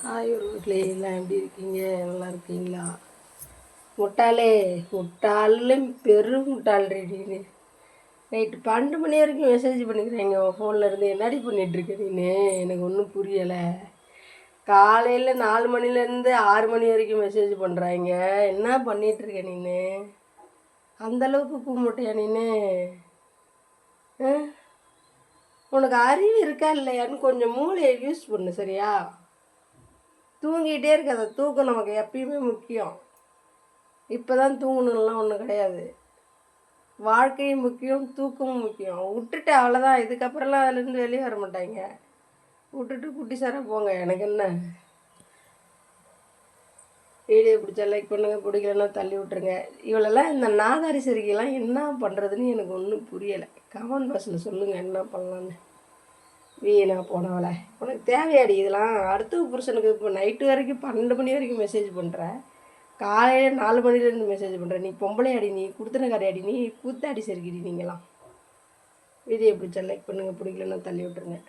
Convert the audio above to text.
Hi உறவுகளே, எல்லாம் எப்படி இருக்கீங்க? நல்லா இருக்கீங்களா? முட்டாளே, முட்டாளும் பெரும் முட்டாள் ரெடின்னு நைட்டு 12 மணி வரைக்கும் மெசேஜ் பண்ணிக்கிறேங்க உன் ஃபோனில் இருந்து. என்னடி பண்ணிகிட்ருக்க நீனு? எனக்கு ஒன்றும் புரியலை. காலையில் 4 மணிலேருந்து 6 மணி வரைக்கும் மெசேஜ் பண்ணுறாங்க. என்ன பண்ணிகிட்ருக்க நீனு? அந்தளவுக்கு கூமுட்டையா நீனு? உனக்கு அறிவு இருக்கா இல்லையான்னு கொஞ்சம் மூளையை யூஸ் பண்ணு, சரியா? தூங்கிகிட்டே இருக்காத. தூக்கம் நமக்கு எப்பயுமே முக்கியம். இப்போ தான் தூங்கணும்லாம் ஒன்றும் கிடையாது. வாழ்க்கையும் முக்கியம், தூக்கமும் முக்கியம். விட்டுட்டு அவ்வளோதான். இதுக்கப்புறம்லாம் அதுலேருந்து வெளியே வர மாட்டாங்க. விட்டுட்டு குட்டி சாராக போங்க. எனக்கு என்ன? வீடியோ பிடிச்சா லைக் பண்ணுங்கள், பிடிக்கலன்னா தள்ளி விட்டுருங்க. இவளெல்லாம் இந்த நாதாரி சரிக்கைலாம் என்ன பண்ணுறதுன்னு எனக்கு ஒன்றும் புரியலை. கமெண்ட் பாக்ஸில் சொல்லுங்கள் என்ன பண்ணலான்னு. வீணா போனவளை, உனக்கு தேவையாடி இதெல்லாம்? அடுத்த புருஷனுக்கு இப்போ நைட்டு வரைக்கும் 12 மணி வரைக்கும் மெசேஜ் பண்ணுற, காலையில் 4 மணிலேருந்து மெசேஜ் பண்ணுற. நீ பொம்பளையாடி, நீ குடுத்தனக்காரியாடி, நீ கூத்தாடி சரிக்கிடி நீங்களாம். வீடியோ பிடிச்சா லைக் பண்ணுங்கள், பிடிக்கலன்னா தள்ளி விட்டுருங்க.